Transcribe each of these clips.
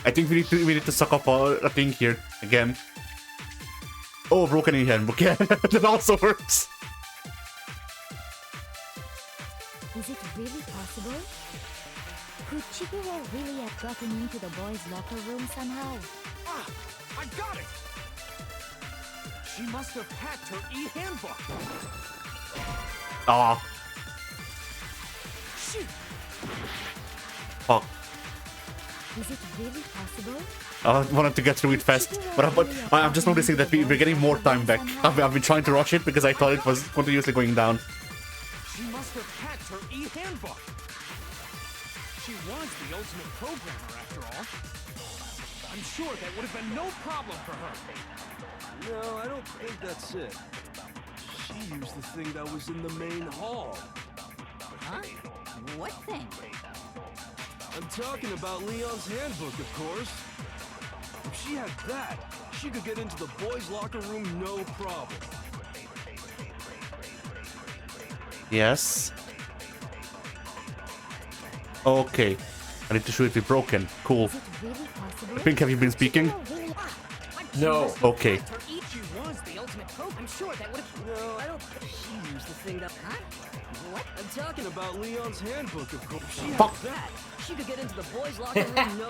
I think we need to suck up a thing here again. Oh, broken in handbook. Yeah, that also works. Is it really possible? Could Chihiro really have gotten into the boys' locker room somehow? Ah, I got it! She must have hacked her e-handbook. Ah. Shoot! Fuck. Is it really possible? I wanted to get through it fast, but I'm just noticing that we're getting more time back. I've been trying to rush it because I thought it was continuously going down. She must have hacked her e-handbook. She was the ultimate programmer, after all. I'm sure that would have been no problem for her. No, I don't think that's it. She used the thing that was in the main hall. Huh? What thing? I'm talking about Leon's handbook, of course. If she had that, she could get into the boys' locker room no problem. Yes. Okay. I need to shoot it with broken. Cool. Is it really possible? Pink, have you been speaking? No. Okay. She was the ultimate pro. I'm sure that would have. No, I don't think she used the thing that... Huh? What? I'm talking about Leon's handbook, of course. She Fuck. had that. She could get into the boys' locker room no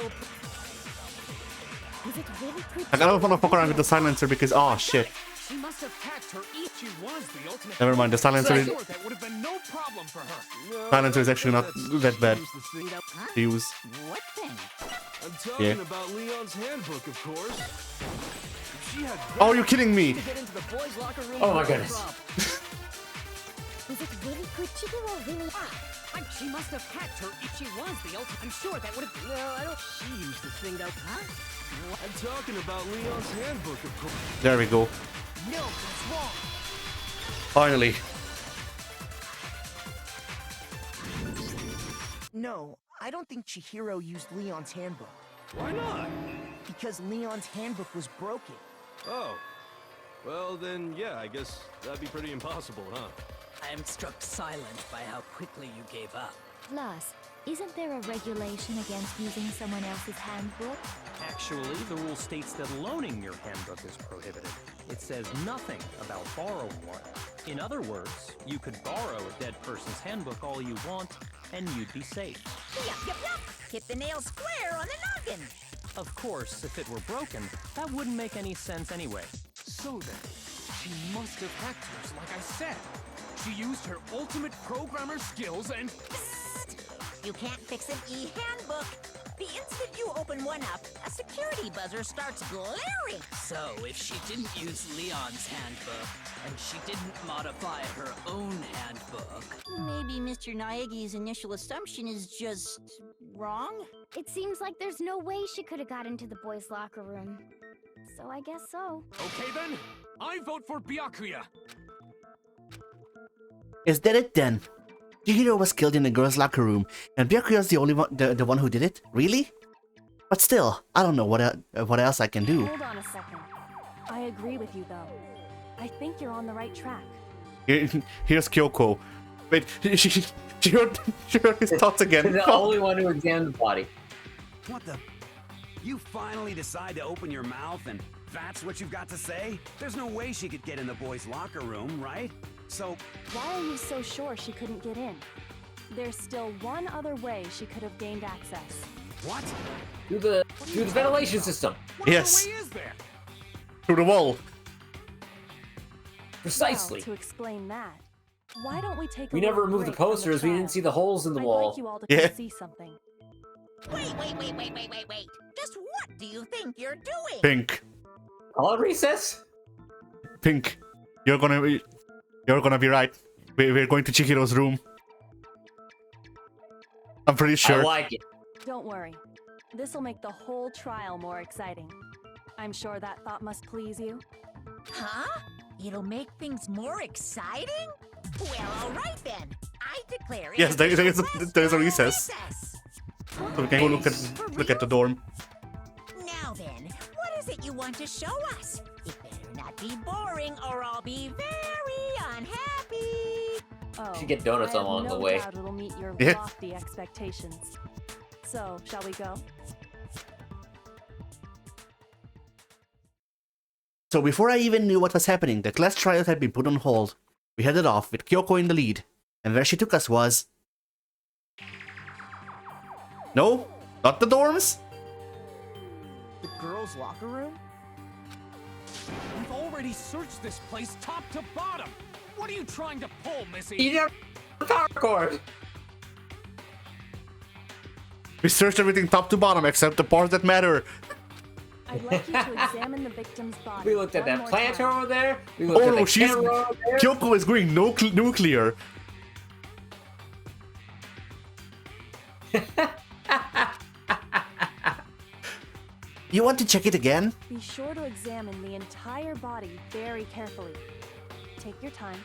Is it really could I don't want to fuck around with the silencer because oh shit. She must have hacked her e. She was the ultimate. Never mind. The silencer I'm is, sure that would have been no problem for her. No, silencer is actually not that bad She used the thing that... Huh? to use. What thing? I'm talking Yeah. about Leon's handbook, of course. If she had that, Oh, you're kidding me! Get into the boys' locker room. Oh my no goodness. problem. Is it really could Chihiro really? She must have hacked her. If she was the ultimate, I'm sure that would have. No, I don't... She used the thing that... Huh? I'm talking about Leon's handbook, of course. There we go. No, what's wrong? Finally. No, I don't think Chihiro used Leon's handbook. Why not? Because Leon's handbook was broken. Oh. Well, then, yeah, I guess that'd be pretty impossible, huh? I am struck silent by how quickly you gave up. Plus, isn't there a regulation against using someone else's handbook? Actually, the rule states that loaning your handbook is prohibited. It says nothing about borrowing one. In other words, you could borrow a dead person's handbook all you want, and you'd be safe. Yup. Hit the nail square on the noggin. Of course, if it were broken, that wouldn't make any sense anyway. So then, she must have hacked hers, like I said. She used her ultimate programmer skills and... You can't fix an e-handbook. The instant you open one up, a security buzzer starts glaring. So if she didn't use Leon's handbook, and she didn't modify her own handbook, maybe Mr. Naegi's initial assumption is just wrong? It seems like there's no way she could have got into the boys' locker room. So I guess so. Okay then, I vote for Byakuya. Is that it then? Chihiro was killed in the girls' locker room, and Byakuya's the only one, the one who did it? Really? But still, I don't know what else I can do. Hold on a second. I agree with you, though. I think you're on the right track. Here's Kyoko. Wait, she heard his thoughts again. The only one who examined the body. What the? You finally decide to open your mouth and that's what you've got to say? There's no way she could get in the boys' locker room, right? So... Why are you so sure she couldn't get in? There's still one other way she could have gained access. What? Through the ventilation system. Yes. What other way is there? Through the wall. Precisely. Well, to explain that, why don't we take a We never little removed the break from posters. We trial? didn't see the holes in the I'd wall. like you all to Yeah. come see something. Wait. Just what do you think you're doing? Pink. Call it recess? Pink. You're gonna be right. We're going to Chihiro's room. I'm pretty sure. I like it. Don't worry. This'll make the whole trial more exciting. I'm sure that thought must please you. Huh? It'll make things more exciting? Well, all right then. I declare it. Yes, there's a recess. So we can go look at the dorm. Now then, what is it you want to show us? It better not be boring or I'll be very unhappy. Oh, Should get donuts I have along the no way. doubt it'll meet your Yeah. lofty expectations. So, shall we go? So before I even knew what was happening, the class trials had been put on hold. We headed off with Kyoko in the lead, and where she took us was... No, not the dorms? The girls' locker room? We've already searched this place top to bottom. What are you trying to pull, Missy? You never power cord. We searched everything top to bottom except the parts that matter. I'd like you to examine the victim's body. We looked at one that more plant time. over there. We looked Oh at no, the she's... camera over there. Kyoko is going nuclear. You want to check it again? Be sure to examine the entire body very carefully. Take your time.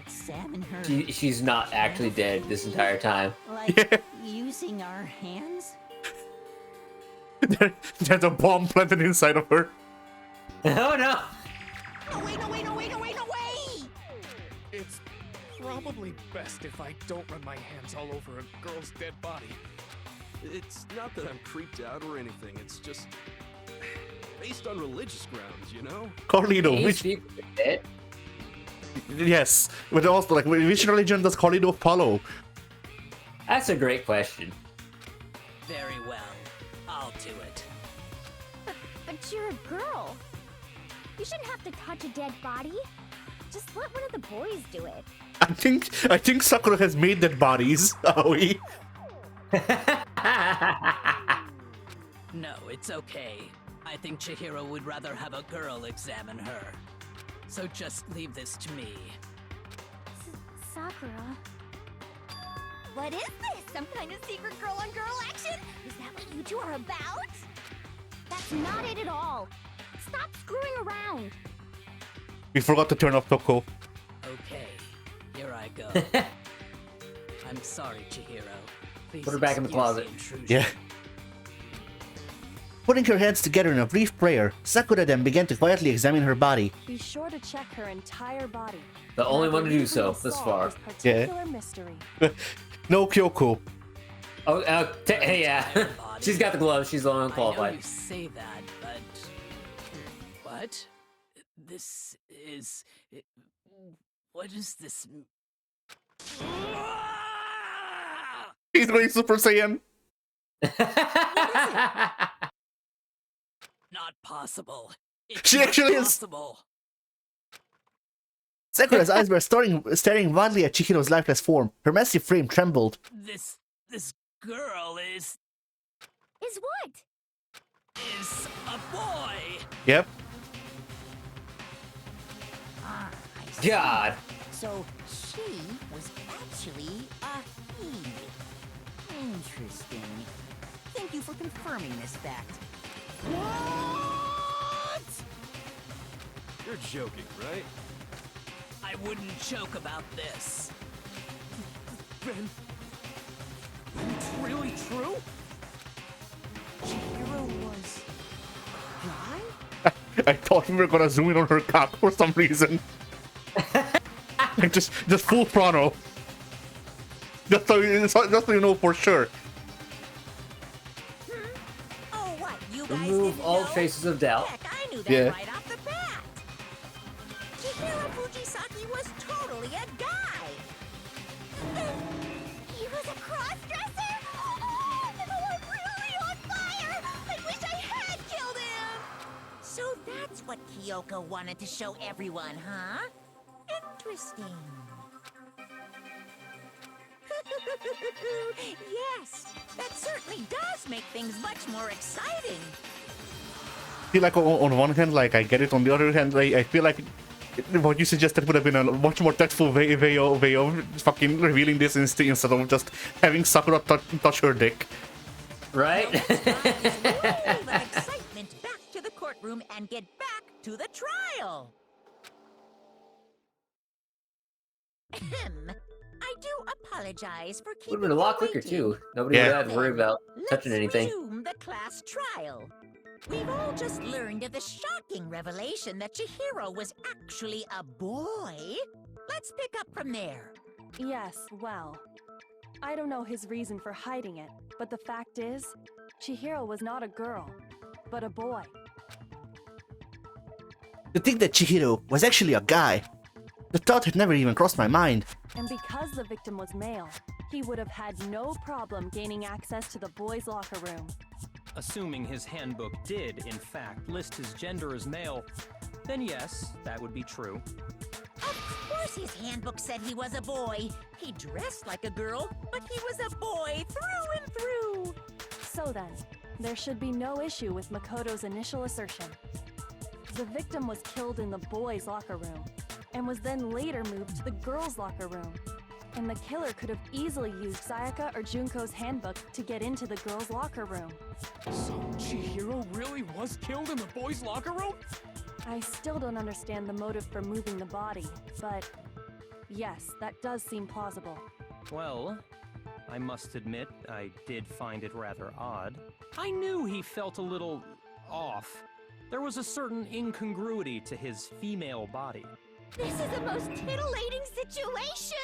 Examine her. She's not actually dead this entire time. Like using our hands? There's a bomb planted inside of her. Oh no! No way, no way, no way, no way, no way! It's probably best if I don't run my hands all over a girl's dead body. It's not that I'm creeped out or anything, it's just based on religious grounds, you know? Carlito, Can you which... speak for the dead? Yes, but also, like, which religion does Carlito follow? That's a great question. Very well. I'll do it. But you're a girl. You shouldn't have to touch a dead body. Just let one of the boys do it. I think Sakura has made dead bodies, Aoi. No, it's okay. I think Chihiro would rather have a girl examine her. So just leave this to me. Sakura. What is this? Some kind of secret girl-on-girl action? Is that what you two are about? That's not it at all. Stop screwing around. We forgot to turn off Toko. Okay, here I go. I'm sorry, Chihiro. Please Put her back in the excuse closet. intrusion. Yeah. Putting her hands together in a brief prayer, Sakura then began to quietly examine her body. Be sure to check her entire body. The only And I one to do believe we so will thus solve far. this particular mystery. No Kyoko. Oh, yeah. She's got the gloves. She's the only one I know qualified. you say that, but... What? This is... What is this... He's going Super Saiyan. Not possible. It's She not actually is. possible. Sakura's eyes were staring wildly at Chihiro's lifeless form. Her massive frame trembled. This girl is Is what? a boy. Yep. Ah, I see. God. So she was actually a he. Interesting. Thank you for confirming this fact. What? You're joking, right? I wouldn't joke about this. Then it's really true? Chihiro was a guy? I thought we were gonna zoom in on her cock for some reason. Like just full frontal. Just so you know for sure. Oh, what? You guys Remove didn't all know? traces of doubt. Heck, I knew that Yeah. right off the bat. Chihiro Fujisaki was totally a guy. He was a cross-dresser? Oh, I'm really on fire! I wish I had killed him! So that's what Kyoko wanted to show everyone, huh? Interesting. Yes, that certainly does make things much more exciting. feel like on one hand, like I get it. On the other hand, like, I feel like what you suggested would have been a much more tactful way of fucking revealing this instead of just having Sakura touch her dick. Right? Now it's time to roll that excitement back to the courtroom and get back to the trial. I do apologize for keeping Would have been a lot you quicker waiting. too. Nobody would have to worry about touching Let's anything. resume the class trial. We've all just learned of the shocking revelation that Chihiro was actually a boy. Let's pick up from there. Yes, well, I don't know his reason for hiding it, but the fact is, Chihiro was not a girl, but a boy. To think that Chihiro was actually a guy. The thought had never even crossed my mind. And because the victim was male, he would have had no problem gaining access to the boys' locker room. Assuming his handbook did, in fact, list his gender as male, then yes, that would be true. Of course his handbook said he was a boy. He dressed like a girl, but he was a boy through and through. So then, there should be no issue with Makoto's initial assertion. The victim was killed in the boys' locker room, and was then later moved to the girls' locker room. And the killer could have easily used Sayaka or Junko's handbook to get into the girls' locker room. So Chihiro really was killed in the boys' locker room? I still don't understand the motive for moving the body, but yes, that does seem plausible. Well, I must admit, I did find it rather odd. I knew he felt a little off. There was a certain incongruity to his female body. This is the most titillating situation!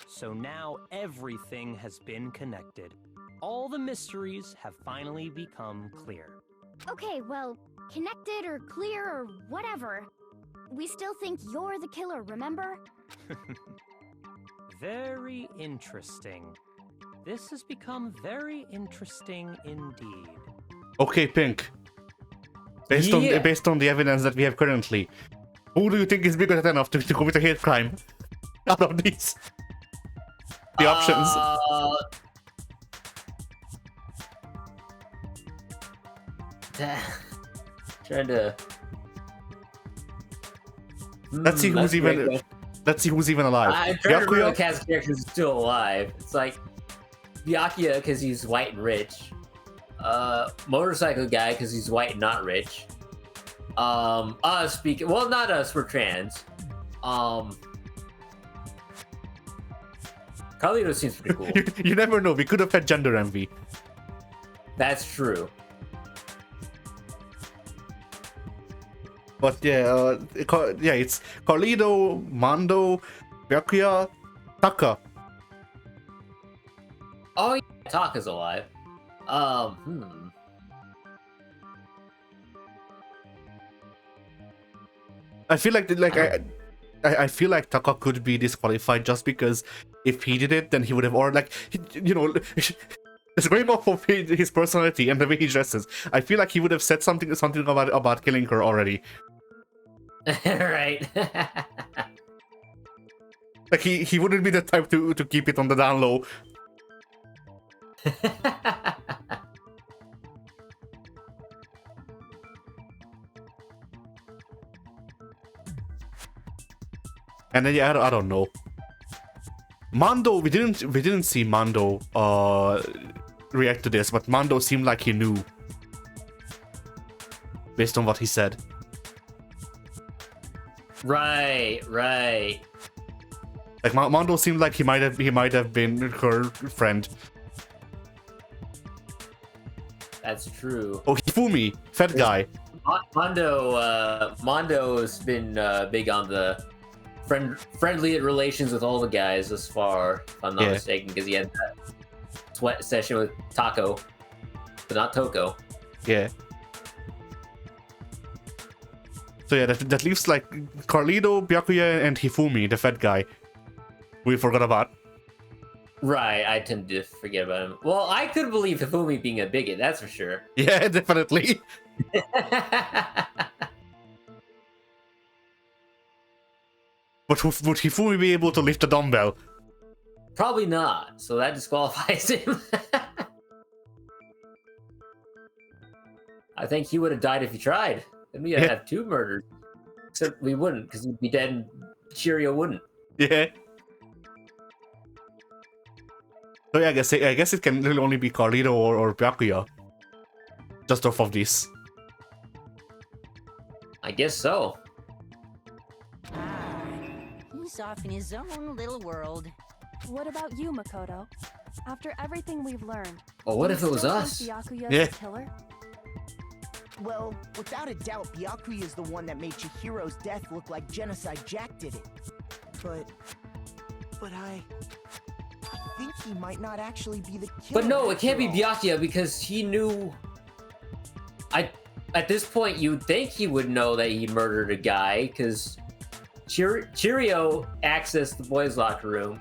So now everything has been connected. All the mysteries have finally become clear. Okay, well, connected or clear or whatever. We still think you're the killer, remember? Very interesting. This has become very interesting indeed. Okay, Pink. Based on the evidence that we have currently, who do you think is bigger enough to commit a hate crime? Out of these, the options. Trying to. Let's see who's even. Let's see who's even alive. I'm trying to remember the cast of characters who's still alive. It's like Byakuya because he's white and rich. Motorcycle guy because he's white and not rich. Us speaking. Well, not us. We're trans. Carlito seems pretty cool. You never know. We could have had gender envy. That's true. But yeah, it's Carlito, Mando, Byakuya, Taka. Oh, yeah, Taka's alive. I feel like I feel like Taka could be disqualified just because if he did it, then he would have, or like, you know, it's going off of his personality and the way he dresses. I feel like he would have said something about killing her already. Right. Like he wouldn't be the type to keep it on the down low. And then yeah, I don't know. Mando, we didn't see Mando react to this, but Mando seemed like he knew based on what he said. Right. Like Mando seemed like he might have been her friend. That's true. Oh, Hifumi, fat guy. Mondo's been big on the friendly relations with all the guys thus far, if I'm not mistaken, because he had that sweat session with Taco, but not Toko. Yeah. So yeah, that leaves like Carlito, Byakuya, and Hifumi, the fat guy. We forgot about. Right, I tend to forget about him. Well, I could believe Hifumi being a bigot, that's for sure. Yeah, definitely. But would Hifumi be able to lift a dumbbell? Probably not, so that disqualifies him. I think he would have died if he tried. Then we'd have two murders. Except we wouldn't, because he'd be dead and Shiryu wouldn't. Yeah. So yeah, I guess it can really only be Carlito or Byakuya. Just off of this. I guess so. He's off in his own little world. What about you, Makoto? After everything we've learned, Well, what do if you it was still us? think Byakuya's Yeah. the killer? Well, without a doubt, Byakuya is the one that made Chihiro's death look like Genocide Jack did it. But I think he might not actually be the killer. But no, it can't be after all. Byakuya because he knew... at this point, you'd think he would know that he murdered a guy, because Cheerio accessed the boys' locker room.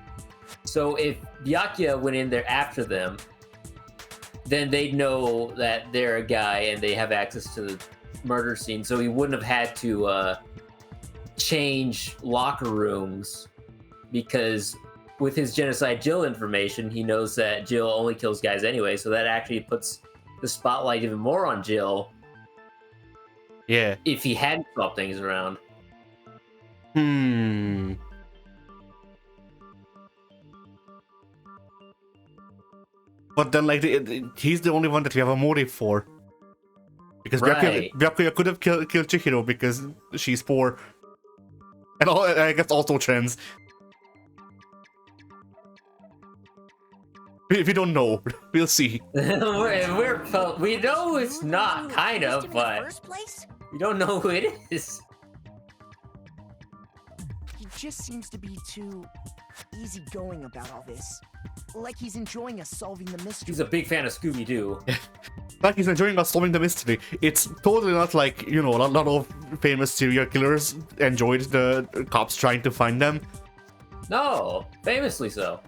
So if Byakuya went in there after them, then they'd know that they're a guy and they have access to the murder scene. So he wouldn't have had to change locker rooms, because with his Genocide Jill information, he knows that Jill only kills guys anyway. So that actually puts the spotlight even more on Jill. Yeah. If he hadn't swapped things around. But then, like, he's the only one that we have a motive for. Because Right. Byakuya could have killed Chihiro because she's poor. And I guess also trans. We don't know. We'll see. we know it's not, kind of, but we don't know who it is. He just seems to be too easygoing about all this. Like he's enjoying us solving the mystery. He's a big fan of Scooby-Doo. Like he's enjoying us solving the mystery. It's totally not like, you know, a lot of famous serial killers enjoyed the cops trying to find them. No, famously so.